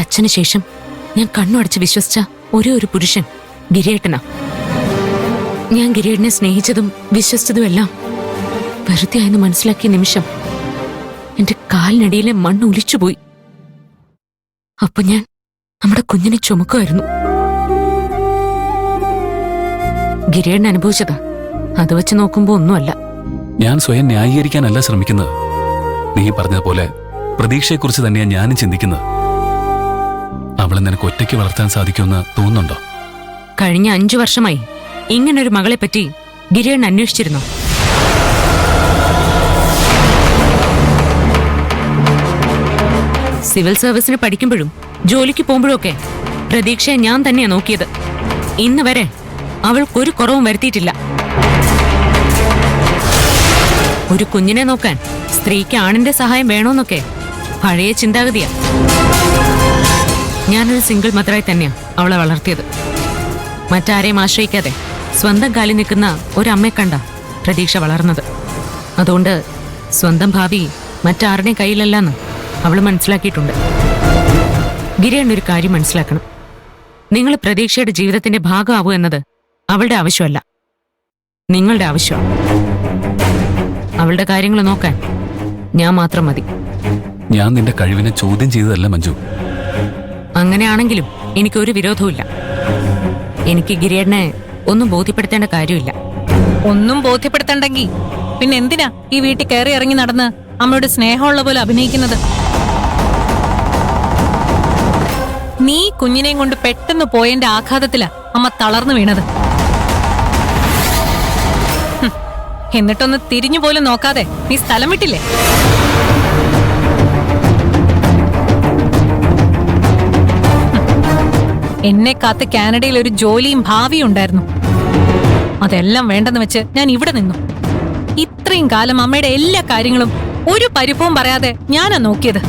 അച്ഛന് ശേഷം ഞാൻ കണ്ണുടച്ച് വിശ്വസിച്ച ഒരേ ഒരു പുരുഷൻ ഗിരിയേട്ടനാ. ഞാൻ ഗിരിയേട്ടനെ സ്നേഹിച്ചതും വിശ്വസിച്ചതും എല്ലാം വെറുതെ ആയെന്ന് മനസ്സിലാക്കിയ നിമിഷം എന്റെ കാലിനടിയിലെ മണ്ണ് ഒലിച്ചുപോയി. അപ്പൊ ഞാൻ നമ്മുടെ കുഞ്ഞിനെ ചുമക്കുമായിരുന്നു. ഗിരിയേട്ടൻ അനുഭവിച്ചതാ. അത് വെച്ച് നോക്കുമ്പോ ഒന്നുമല്ല. ഞാൻ സ്വയം ന്യായീകരിക്കാനല്ല ശ്രമിക്കുന്നത്. നീ പറഞ്ഞതുപോലെ പ്രതീക്ഷയെക്കുറിച്ച് തന്നെയാണ് ഞാനും ചിന്തിക്കുന്നത്. അവളെ നിനക്ക് ഒറ്റയ്ക്ക് വളർത്താൻ സാധിക്കുമെന്ന് തോന്നുന്നുണ്ടോ? കഴിഞ്ഞ 5 വർഷമായി ഇങ്ങനൊരു മകളെപ്പറ്റി ഗിരിയേട്ടൻ അന്വേഷിച്ചിരുന്നോ? സിവിൽ സർവീസിന് പഠിക്കുമ്പോഴും ജോലിക്ക് പോകുമ്പോഴും ഒക്കെ പ്രതീക്ഷയെ ഞാൻ തന്നെയാ നോക്കിയത്. ഇന്ന് വരെ അവൾക്കൊരു കുറവും വരുത്തിയിട്ടില്ല. ഒരു കുഞ്ഞിനെ നോക്കാൻ സ്ത്രീക്ക് ആണിന്റെ സഹായം വേണോന്നൊക്കെ പഴയ ചിന്താഗതിയാ. ഞാനൊരു സിംഗിൾ മദറായി തന്നെയാ അവളെ വളർത്തിയത്. മറ്റാരെയും ആശ്രയിക്കാതെ സ്വന്തം കാലിൽ നിൽക്കുന്ന ഒരമ്മയെ കണ്ട പ്രതീക്ഷ വളർന്നത്. അതുകൊണ്ട് സ്വന്തം ഭാവി മറ്റാരുടെയും കയ്യിലല്ലെന്ന് അവൾ മനസ്സിലാക്കിയിട്ടുണ്ട്. ഗിരിയേട്ടൻ ഒരു കാര്യം മനസ്സിലാക്കണം. നിങ്ങൾ പ്രതീക്ഷയുടെ ജീവിതത്തിന്റെ ഭാഗമാവൂ എന്നത് അവളുടെ ആവശ്യമല്ല, നിങ്ങളുടെ ആവശ്യമാണ്. അവളുടെ കാര്യങ്ങൾ നോക്കാൻ ഞാൻ മാത്രം മതി. ഞാൻ നിന്റെ കഴിവിനെ ചോദ്യം ചെയ്തതല്ല മഞ്ജു. അങ്ങനെയാണെങ്കിലും എനിക്കൊരു വിരോധവുമില്ല. എനിക്ക് ഗിരിയേട്ടനെ ഒന്നും ബോധ്യപ്പെടുത്തേണ്ട കാര്യമില്ല. ഒന്നും ബോധ്യപ്പെടുത്തണ്ടെങ്കി പിന്നെ എന്തിനാ ഈ വീട്ടിൽ കയറി ഇറങ്ങി നടന്ന് അമ്മയുടെ സ്നേഹമുള്ള പോലെ അഭിനയിക്കുന്നത്? നീ കുഞ്ഞിനെയും കൊണ്ട് പെട്ടെന്ന് പോയതിന്റെ ആഘാതത്തിലാ അമ്മ തളർന്നു വീണത്. എന്നിട്ടൊന്ന് തിരിഞ്ഞു പോലും നോക്കാതെ നീ സ്ഥലം വിട്ടില്ലേ? എന്നെ കാത്ത് കാനഡയിൽ ഒരു ജോലിയും ഭാവിയും ഉണ്ടായിരുന്നു. അതെല്ലാം വേണ്ടെന്ന് വെച്ച് ഞാൻ ഇവിടെ നിന്നു. ഇത്രയും കാലം അമ്മയുടെ എല്ലാ കാര്യങ്ങളും ഒരു പരിഭവം പറയാതെ ഞാനാ നോക്കിയത്.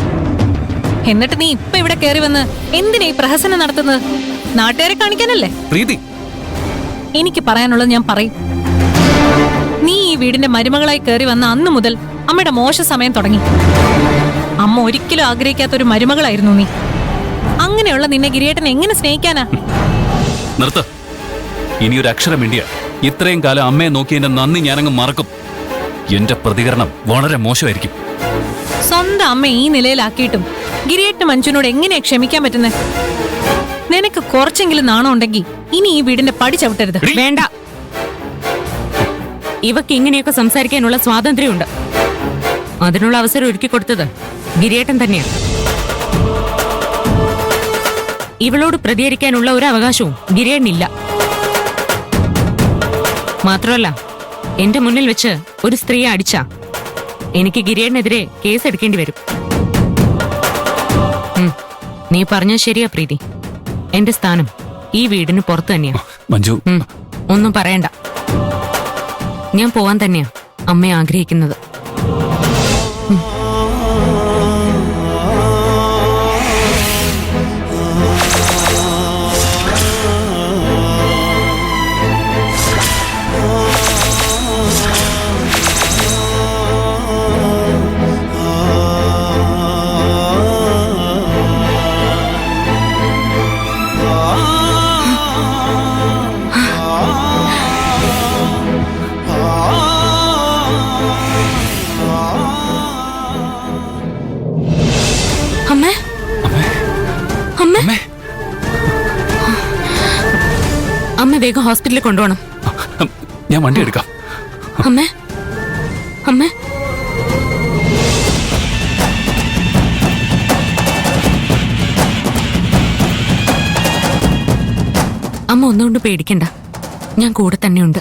എന്നിട്ട് നീ ഇപ്പൊ ഇവിടെ കയറി വന്ന് എന്തിനാ ഈ പ്രഹസനം നടത്തുന്നത്? നാട്ടുകാരെ കാണിക്കാനല്ലേ? പ്രീതി, എനിക്ക് പറയാനുള്ളത് ഞാൻ പറയും. നീ ഈ വീടിന്റെ മരുമകളായി കയറി വന്ന അന്നു മുതൽ അമ്മയുടെ മോശ സമയം തുടങ്ങി. അമ്മ ഒരിക്കലും ആഗ്രഹിക്കാത്തൊരു മരുമകളായിരുന്നു നീ. അങ്ങനെയുള്ള നിന്നെ ഗിരിയേട്ടൻ എങ്ങനെ സ്നേഹിക്കാനാ? നിർത്ത്. ഇനിയൊരു അക്ഷരം വേണ്ടിയ ഇത്രയും കാലം അമ്മയെ നോക്കിയതിന്റെ നന്ദി ഞാനങ്ങ് മറക്കും. എന്റെ പ്രതികരണം വളരെ മോശമായിരിക്കും. സ്വന്തം അമ്മ ഈ നിലയിലാക്കിയിട്ടും ഗിരിയേട്ടന് മഞ്ജുവിനോട് എങ്ങനെയാ ക്ഷമിക്കാൻ പറ്റുന്നത്? നിനക്ക് കുറച്ചെങ്കിലും നാണം ഉണ്ടെങ്കിൽ ഇനി ഈ വീടിന്റെ പടി ചവിട്ടരുത്. വേണ്ട. ഇവക്ക് ഇങ്ങനെയൊക്കെ സംസാരിക്കാനുള്ള സ്വാതന്ത്ര്യമുണ്ട്. അതിനുള്ള അവസരം ഒരുക്കി കൊടുത്തത് ഗിരിയേട്ടൻ തന്നെയാണ്. ഇവളോട് പ്രതികരിക്കാനുള്ള ഒരു അവകാശവും ഗിരിയേട്ടനില്ല. മാത്രമല്ല, എന്റെ മുന്നിൽ വെച്ച് ഒരു സ്ത്രീയെ അടിച്ചാ എനിക്ക് ഗിരിയേട്ടനെതിരെ കേസ് എടുക്കേണ്ടി വരും. നീ പറഞ്ഞ ശരിയാ പ്രീതി. എന്റെ സ്ഥാനം ഈ വീടിന് പുറത്തു തന്നെയാ. മഞ്ജു, ഒന്നും പറയണ്ട. ഞാൻ പോവാൻ തന്നെയാ അമ്മയെ ആഗ്രഹിക്കുന്നത്. അമ്മേ, അമ്മേ, അമ്മ വേഗം ഹോസ്പിറ്റലിൽ കൊണ്ടുപോകണം. ഞാൻ വണ്ടി എടുക്കാം. അമ്മേ, അമ്മേ. അമ്മ ഒന്നുകൊണ്ട് പേടിക്കണ്ട, ഞാൻ കൂടെ തന്നെയുണ്ട്.